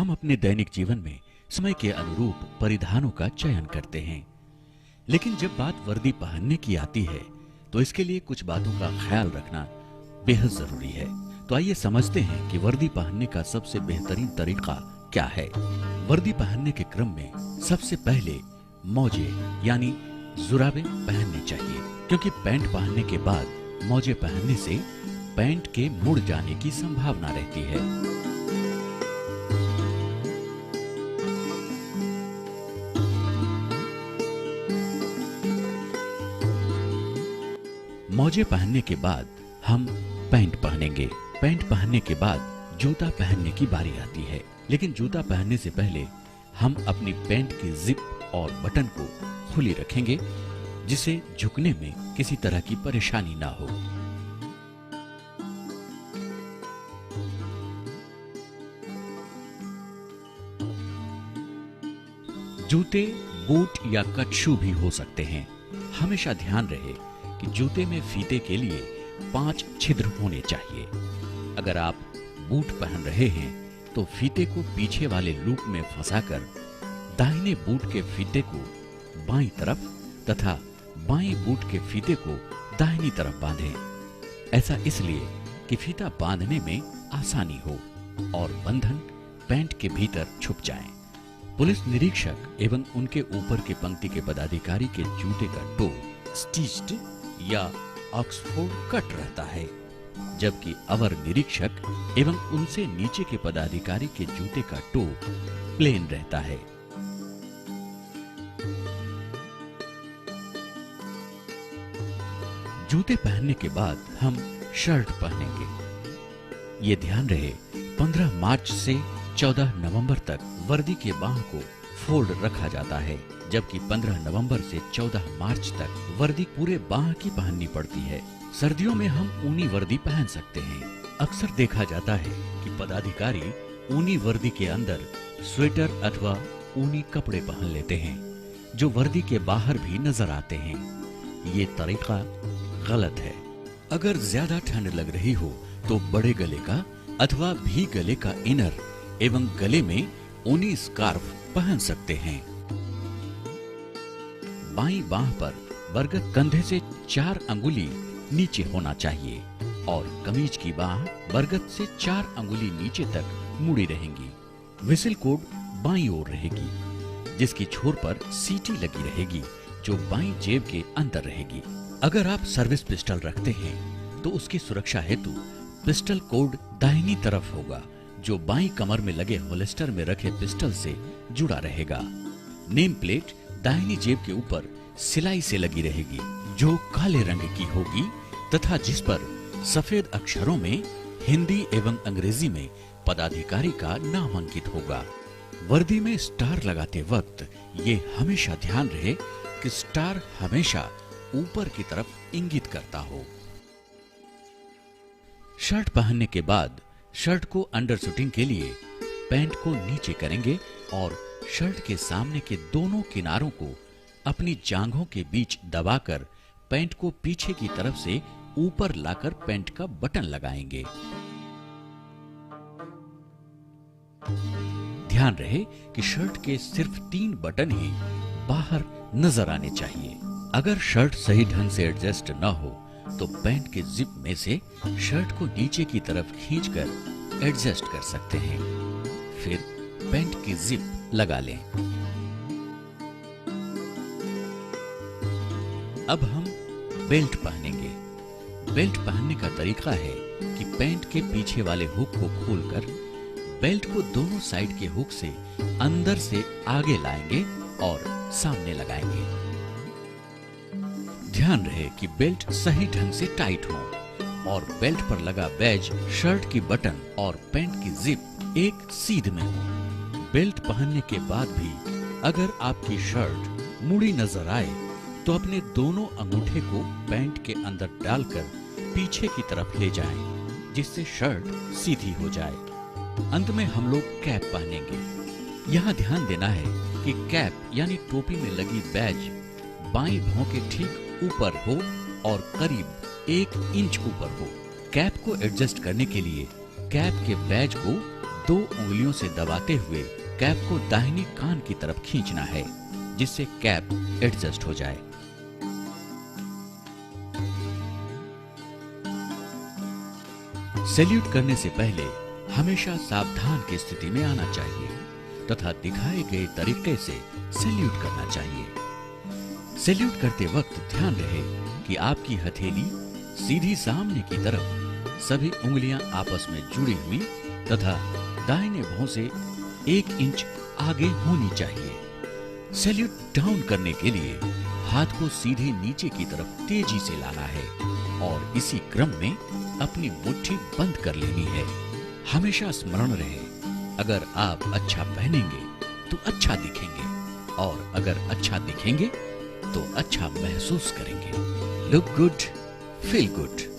हम अपने दैनिक जीवन में समय के अनुरूप परिधानों का चयन करते हैं, लेकिन जब बात वर्दी पहनने की आती है तो इसके लिए कुछ बातों का ख्याल रखना बेहद जरूरी है। तो आइए समझते हैं कि वर्दी पहनने का सबसे बेहतरीन तरीका क्या है। वर्दी पहनने के क्रम में सबसे पहले मोजे यानी जुराबे पहनने चाहिए, क्योंकि पैंट पहनने के बाद मोजे पहनने से पैंट के मुड़ जाने की संभावना रहती है। मोजे पहनने के बाद हम पैंट पहनेंगे। पैंट पहनने के बाद जूता पहनने की बारी आती है, लेकिन जूता पहनने से पहले हम अपनी पैंट की जिप और बटन को खुली रखेंगे, जिससे झुकने में किसी तरह की परेशानी ना हो। जूते, बूट या कट शू भी हो सकते हैं। हमेशा ध्यान रहे कि जूते में फीते के लिए 5 छिद्र होने चाहिए। अगर आप बूट पहन रहे हैं तो फीते को पीछे वाले लूप में फंसाकर दाहिने बूट के फीते को बाईं तरफ तथा बाएं बूट के फीते को दाहिनी तरफ बांधें। ऐसा इसलिए कि फीता बांधने में आसानी हो और बंधन पैंट के भीतर छुप जाए। पुलिस निरीक्षक एवं उनके ऊपर के पंक्ति के पदाधिकारी के जूते का टो स्टिच्ड या ऑक्सफोर्ड कट रहता है, जबकि अवर निरीक्षक एवं उनसे नीचे के पदाधिकारी के जूते का टो प्लेन रहता है। जूते पहनने के बाद हम शर्ट पहनेंगे। ये ध्यान रहे 15 मार्च से 14 नवंबर तक वर्दी के बाह को फोल्ड रखा जाता है, जबकि 15 नवंबर से 14 मार्च तक वर्दी पूरे बाह की पहननी पड़ती है। सर्दियों में हम ऊनी वर्दी पहन सकते हैं। अक्सर देखा जाता है कि पदाधिकारी ऊनी वर्दी के अंदर स्वेटर अथवा ऊनी कपड़े पहन लेते हैं, जो वर्दी के बाहर भी नजर आते हैं। ये तरीका गलत है। अगर ज्यादा ठंड लग रही हो तो बड़े गले का अथवा भी गले का इनर एवं गले में ऊनी स्कार्फ पहन सकते हैं। बाईं बाह पर बरगद कंधे से 4 अंगुली नीचे होना चाहिए और कमीज की बाह बरगद से 4 अंगुली नीचे तक मुड़ी रहेंगी। विसिल कोड बाईं ओर रहेगी, जिसकी छोर पर सीटी लगी रहेगी, जो बाईं जेब के अंदर रहेगी। अगर आप सर्विस पिस्टल रखते हैं तो उसकी सुरक्षा हेतु पिस्टल कोड दाहिनी तरफ होगा, जो बाईं कमर में लगे होल्स्टर में रखे पिस्टल से जुड़ा रहेगा। नेम प्लेट दाहिनी जेब के ऊपर सिलाई से लगी रहेगी, जो काले रंग की होगी तथा जिस पर सफेद अक्षरों में हिंदी एवं अंग्रेजी में पदाधिकारी का नाम अंकित होगा। वर्दी में स्टार लगाते वक्त ये हमेशा ध्यान रहे कि स्टार हमेशा ऊपर की तरफ इंगित करता हो। शर्ट पहनने के बाद शर्ट को अंडर शूटिंग के लिए पैंट को नीचे करेंगे और शर्ट के सामने के दोनों किनारों को अपनी जांघों के बीच दबाकर पैंट को पीछे की तरफ से ऊपर लाकर पैंट का बटन लगाएंगे। ध्यान रहे कि शर्ट के सिर्फ 3 बटन ही बाहर नजर आने चाहिए। अगर शर्ट सही ढंग से एडजस्ट न हो तो पैंट के जिप में से शर्ट को नीचे की तरफ खींचकर एडजस्ट कर सकते हैं। फिर पैंट की जिप लगा लें। अब हम बेल्ट पहनेंगे। बेल्ट पहनने का तरीका है कि पैंट के पीछे वाले हुक को खोलकर बेल्ट को दोनों साइड के हुक से अंदर से आगे लाएंगे और सामने लगाएंगे। ध्यान रहे कि बेल्ट सही ढंग से टाइट हो और बेल्ट पर लगा बैज, शर्ट की बटन और पैंट की जिप एक सीध में हो। बेल्ट पहनने के बाद भी अगर आपकी शर्ट मुड़ी नजर आए तो अपने दोनों अंगूठे को पैंट के अंदर डालकर पीछे की तरफ ले जाएं, जिससे शर्ट सीधी हो जाए। अंत में हम लोग कैप पहनेंगे। यहाँ ध्यान देना है कि कैप यानी टोपी में लगी बैज बाईं भौं के ठीक ऊपर हो और करीब 1 इंच ऊपर हो। कैप को एडजस्ट करने के लिए कैप के बैज को 2 उंगलियों से दबाते हुए कैप को दाहिनी कान की तरफ खींचना है, जिससे कैप एडजस्ट हो जाए। सैल्यूट करने से पहले हमेशा सावधान की स्थिति में आना चाहिए तथा दिखाए गए तरीके से सैल्यूट करना चाहिए। सैल्यूट करते वक्त ध्यान रहे कि आपकी हथेली सीधी सामने की तरफ, सभी उंगलियां आपस में जुड़ी हुई तथा दाहिने भौं से 1 इंच आगे होनी चाहिए। सैल्यूट डाउन करने के लिए हाथ को सीधे नीचे की तरफ तेजी से लाना है और इसी क्रम में अपनी मुट्ठी बंद कर लेनी है। हमेशा स्मरण रहे, अगर आप अच्छा पहनेंगे तो अच्छा दिखेंगे और अगर अच्छा दिखेंगे तो अच्छा महसूस करेंगे। Look good, feel good.